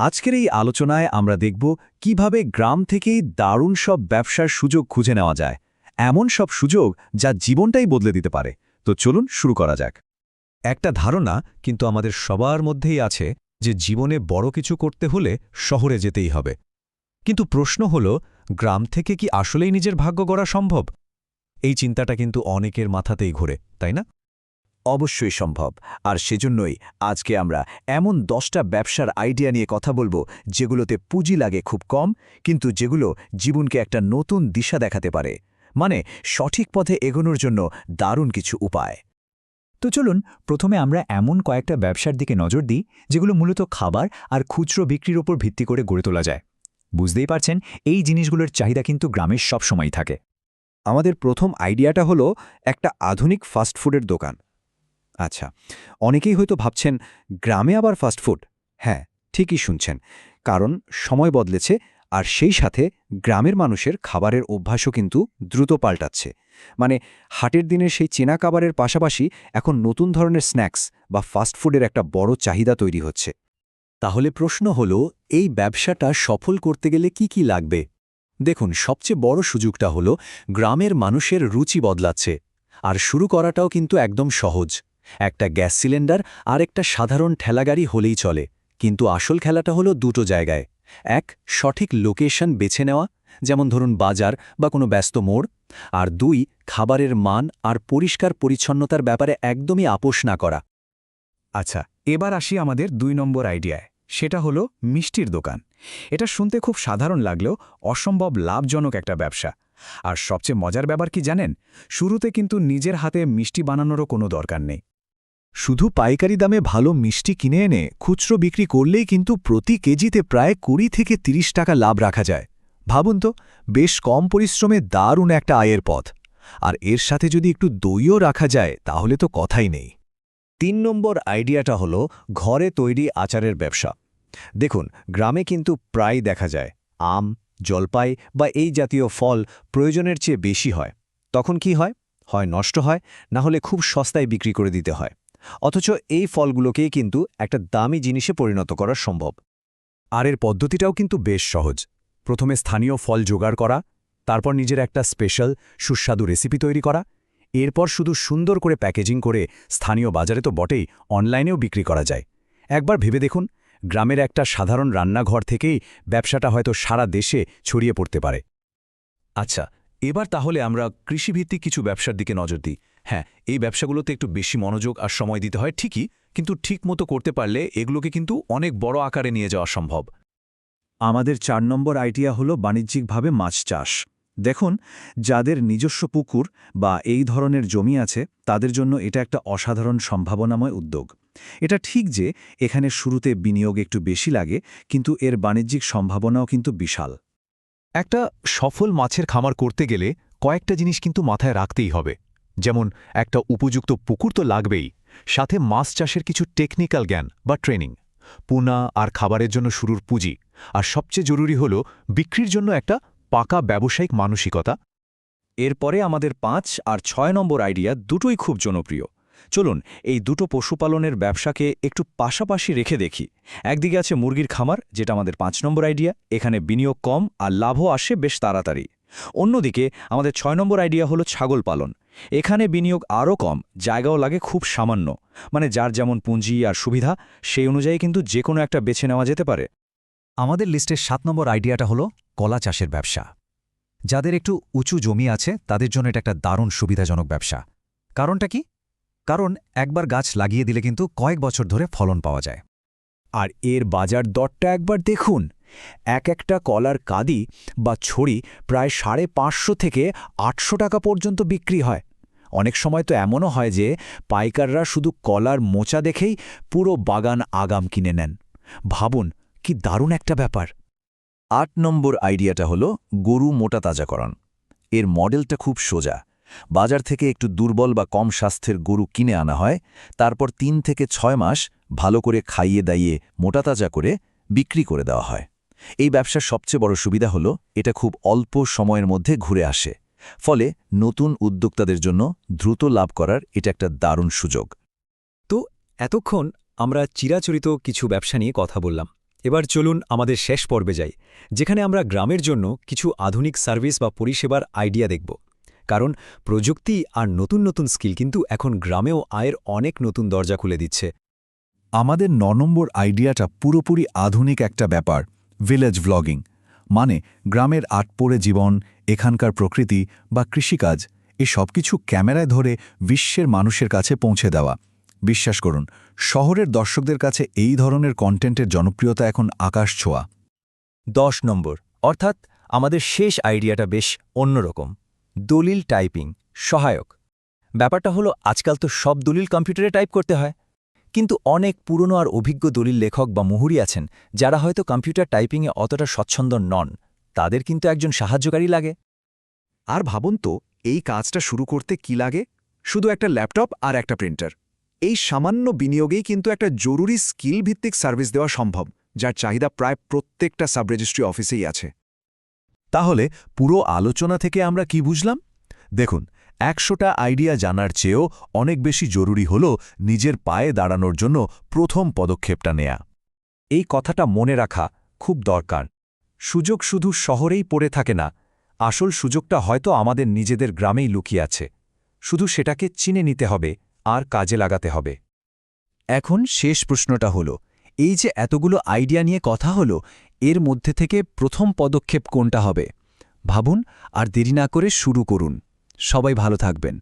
আজকের এই আলোচনায় আমরা দেখব কিভাবে গ্রাম থেকেই দারুণ সব ব্যবসার সুযোগ খুঁজে নেওয়া যায়, এমন সব সুযোগ যা জীবনটাই বদলে দিতে পারে। তো চলুন শুরু করা যাক। একটা ধারণা কিন্তু আমাদের সবার মধ্যেই আছে যে জীবনে বড় কিছু করতে হলে শহরে যেতেই হবে। কিন্তু প্রশ্ন হল, গ্রাম থেকে কি আসলেই নিজের ভাগ্য গড়া সম্ভব? এই চিন্তাটা কিন্তু অনেকের মাথাতেই ঘোরে, তাই না? অবশ্যই সম্ভব, আর সেজন্যই আজকে আমরা এমন 10টা ব্যবসার আইডিয়া নিয়ে কথা বলবো যেগুলোতে পুঁজি লাগে খুব কম, কিন্তু যেগুলো জীবনকে একটা নতুন দিশা দেখাতে পারে, মানে সঠিক পথে এগোনোর জন্য দারুণ কিছু উপায়। তো চলুন প্রথমে আমরা এমন কয়েকটা ব্যবসার দিকে নজর দিই যেগুলো মূলত খাবার আর খুচরো বিক্রির উপর ভিত্তি করে গড়ে তোলা যায়। বুঝতেই পারছেন, এই জিনিসগুলোর চাহিদা কিন্তু গ্রামের সব সময়ই থাকে। আমাদের প্রথম আইডিয়াটা হলো একটা আধুনিক ফাস্টফুডের দোকান। আচ্ছা, অনেকেই হয়তো ভাবছেন গ্রামে আবার ফাস্টফুড। হ্যাঁ, ঠিকই শুনছেন, কারণ সময় বদলেছে, আর সেই সাথে গ্রামের মানুষের খাবারের অভ্যাসও কিন্তু দ্রুত পাল্টাচ্ছে। মানে হাটের দিনের সেই চেনা খাবারের পাশাপাশি এখন নতুন ধরনের স্ন্যাক্স বা ফাস্টফুডের একটা বড় চাহিদা তৈরি হচ্ছে। তাহলে প্রশ্ন হলো, এই ব্যবসাটা সফল করতে গেলে কি কি লাগবে? দেখুন, সবচেয়ে বড় সুযোগটা হলো গ্রামের মানুষের রুচি বদলাচ্ছে, আর শুরু করাটাও কিন্তু একদম সহজ। একটা গ্যাস সিলিন্ডার আর একটা সাধারণ ঠেলাগাড়ি হলেই চলে, কিন্তু আসল খেলাটা হলো দুটো জায়গায়। এক, সঠিক লোকেশন বেছে নেওয়া, যেমন ধরুন বাজার বা কোনো ব্যস্ত মোড়। আর দুই, খাবারের মান আর পরিষ্কার পরিচ্ছন্নতার ব্যাপারে একদমই আপোষ না করা। আচ্ছা, এবার আসি আমাদের 2 নম্বর আইডিয়ায়। সেটা হলো মিষ্টির দোকান। এটা শুনতে খুব সাধারণ লাগলেও অসম্ভব লাভজনক একটা ব্যবসা। আর সবচেয়ে মজার ব্যাপার কি জানেন? শুরুতে কিন্তু নিজের হাতে মিষ্টি বানানোরও কোনো দরকার নেই। শুধু পাইকারি দামে ভালো মিষ্টি কিনে এনে খুচরো বিক্রি করলেই কিন্তু প্রতি কেজিতে প্রায় 20 থেকে 30 টাকা লাভ রাখা যায়। ভাবুন তো, বেশ কম পরিশ্রমে দারুণ একটা আয়ের পথ। আর এর সাথে যদি একটু দইও রাখা যায় তাহলে তো কথাই নেই। 3 নম্বর আইডিয়াটা হলো ঘরে তৈরি আচারের ব্যবসা। দেখুন, গ্রামে কিন্তু প্রায় দেখা যায় আম, জলপাই বা এই জাতীয় ফল প্রয়োজনের চেয়ে বেশি হয়। তখন কি হয়? হয় নষ্ট হয়, না হলে খুব সস্তায় বিক্রি করে দিতে হয়। অথচ এই ফলগুলোকেই কিন্তু একটা দামি জিনিসে পরিণত করা সম্ভব। আর এর পদ্ধতিটাও কিন্তু বেশ সহজ। প্রথমে স্থানীয় ফল জোগাড় করা, তারপর নিজের একটা স্পেশাল সুস্বাদু রেসিপি তৈরি করা, এরপর শুধু সুন্দর করে প্যাকেজিং করে স্থানীয় বাজারে তো বটেই, অনলাইনেও বিক্রি করা যায়। একবার ভেবে দেখুন, গ্রামের একটা সাধারণ রান্নাঘর থেকেই ব্যবসাটা হয়তো সারা দেশে ছড়িয়ে পড়তে পারে। আচ্ছা, এবার তাহলে আমরা কৃষিভিত্তিক কিছু ব্যবসার দিকে নজর দিই। হ্যাঁ, এই ব্যবসাগুলোতে একটু বেশি মনোযোগ আর সময় দিতে হয় ঠিকই, কিন্তু ঠিক মতো করতে পারলে এগুলোকে কিন্তু অনেক বড় আকারে নিয়ে যাওয়া সম্ভব। আমাদের 4 নম্বর আইডিয়া হলো বাণিজ্যিকভাবে মাছ চাষ। দেখুন, যাদের নিজস্ব পুকুর বা এই ধরনের জমি আছে তাদের জন্য এটা একটা অসাধারণ সম্ভাবনাময় উদ্যোগ। এটা ঠিক যে এখানে শুরুতে বিনিয়োগ একটু বেশি লাগে, কিন্তু এর বাণিজ্যিক সম্ভাবনাও কিন্তু বিশাল। একটা সফল মাছের খামার করতে গেলে কয়েকটা জিনিস কিন্তু মাথায় রাখতেই হবে। যেমন একটা উপযুক্ত পুকুর তো লাগবেই, সাথে মাছ চাষের কিছু টেকনিক্যাল জ্ঞান বা ট্রেনিং, পোনা আর খাবারের জন্য শুরুর পুঁজি, আর সবচেয়ে জরুরি হল বিক্রির জন্য একটা পাকা ব্যবসায়িক মানসিকতা। এরপরে আমাদের 5 আর 6 নম্বর আইডিয়া দুটোই খুব জনপ্রিয়। চলুন এই দুটো পশুপালনের ব্যবসাকে একটু পাশাপাশি রেখে দেখি। একদিকে আছে মুরগির খামার, যেটা আমাদের 5 নম্বর আইডিয়া, এখানে বিনিয়োগ কম আর লাভও আসে বেশ তাড়াতাড়ি। অন্যদিকে আমাদের 6 নম্বর আইডিয়া হলো ছাগল পালন। এখানে বিনিয়োগ আরও কম, জায়গাও লাগে খুব সামান্য, মানে যার যেমন পুঁজি আর সুবিধা সেই অনুযায়ী কিন্তু যে কোনো একটা বেছে নেওয়া যেতে পারে। আমাদের লিস্টের 7 নম্বর আইডিয়াটা হলো কলা চাষের ব্যবসা। যাদের একটু উঁচু জমি আছে তাদের জন্য এটা একটা দারুণ সুবিধাজনক ব্যবসা। কারণটা কি? কারণ একবার গাছ লাগিয়ে দিলে কিন্তু কয়েক বছর ধরে ফলন পাওয়া যায়। আর এর বাজার দরটা একবার দেখুন। একটা কলার কাঁদি বা ছড়ি প্রায় 550 থেকে 800 টাকা পর্যন্ত বিক্রি হয়। অনেক সময় তো এমনও হয় যে পাইকাররা শুধু কলার মোচা দেখেই পুরো বাগান আগাম কিনে নেন। ভাবুন, কি দারুণ একটা ব্যাপার। 8 নম্বর আইডিয়াটা হলো গরু মোটা তাজাকরণ। এর মডেলটা খুব সোজা। বাজার থেকে একটু দুর্বল বা কম স্বাস্থ্যের গরু কিনে আনা হয়, তারপর 3 থেকে 6 মাস ভালো করে খাইয়ে দাইয়ে মোটাতাজা করে বিক্রি করে দেওয়া হয়। এই ব্যবসার সবচেয়ে বড় সুবিধা হলো এটা খুব অল্প সময়ের মধ্যে ঘুরে আসে, ফলে নতুন উদ্যোক্তাদের জন্য দ্রুত লাভ করার এটা একটা দারুণ সুযোগ। তো এতক্ষণ আমরা চিরাচরিত কিছু ব্যবসা নিয়ে কথা বললাম, এবার চলুন আমাদের শেষ পর্বে যাই, যেখানে আমরা গ্রামের জন্য কিছু আধুনিক সার্ভিস বা পরিষেবার আইডিয়া দেখব। কারণ প্রযুক্তি আর নতুন নতুন স্কিল কিন্তু এখন গ্রামেও আয়ের অনেক নতুন দরজা খুলে দিচ্ছে। আমাদের ৯ নম্বর আইডিয়াটা পুরোপুরি আধুনিক একটা ব্যাপার, ভিলেজ ভ্লগিং। মানে গ্রামের আটপোড়ে জীবন, এখানকার প্রকৃতি বা কৃষিকাজ এ সব কিছু ক্যামেরায় ধরে বিশ্বের মানুষের কাছে পৌঁছে দেওয়া। বিশ্বাস করুন, শহরের দর্শকদের কাছে এই ধরনের কন্টেন্টের জনপ্রিয়তা এখন আকাশ ছোঁয়া। ১০ নম্বর, অর্থাৎ আমাদের শেষ আইডিয়াটা বেশ অন্যরকম, দলিল টাইপিং সহায়ক। ব্যাপারটা হলো, আজকাল তো সব দলিল কম্পিউটারে টাইপ করতে হয়, কিন্তু অনেক পুরনো আর অভিজ্ঞ দলিল লেখক বা মুহুরি আছেন যারা হয়তো কম্পিউটার টাইপিংয়ে অতটা স্বচ্ছন্দ নন। তাদের কিন্তু একজন সাহায্যকারী লাগে। আর ভাবুন তো, এই কাজটা শুরু করতে কি লাগে? শুধু একটা ল্যাপটপ আর একটা প্রিন্টার। এই সামান্য বিনিয়োগেই কিন্তু একটা জরুরি স্কিল ভিত্তিক সার্ভিস দেওয়া সম্ভব, যার চাহিদা প্রায় প্রত্যেকটা সাব রেজিস্ট্রি অফিসেই আছে। তাহলে পুরো আলোচনা থেকে আমরা কি বুঝলাম? দেখুন, ১০০টা আইডিয়া জানার চেয়েও অনেক বেশি জরুরি হল নিজের পায়ে দাঁড়ানোর জন্য প্রথম পদক্ষেপটা নেয়া। এই কথাটা মনে রাখা খুব দরকার। সুযোগ শুধু শহরেই পড়ে থাকে না, আসল সুযোগটা হয়তো আমাদের নিজেদের গ্রামেই লুকিয়ে আছে। শুধু সেটাকে চিনে নিতে হবে আর কাজে লাগাতে হবে। এখন শেষ প্রশ্নটা হলো, এই যে এতগুলো আইডিয়া নিয়ে কথা হলো, এর মধ্যে থেকে প্রথম পদক্ষেপ কোনটা হবে? ভাবুন আর দেরি না করে শুরু করুন। সবাই ভালো থাকবেন।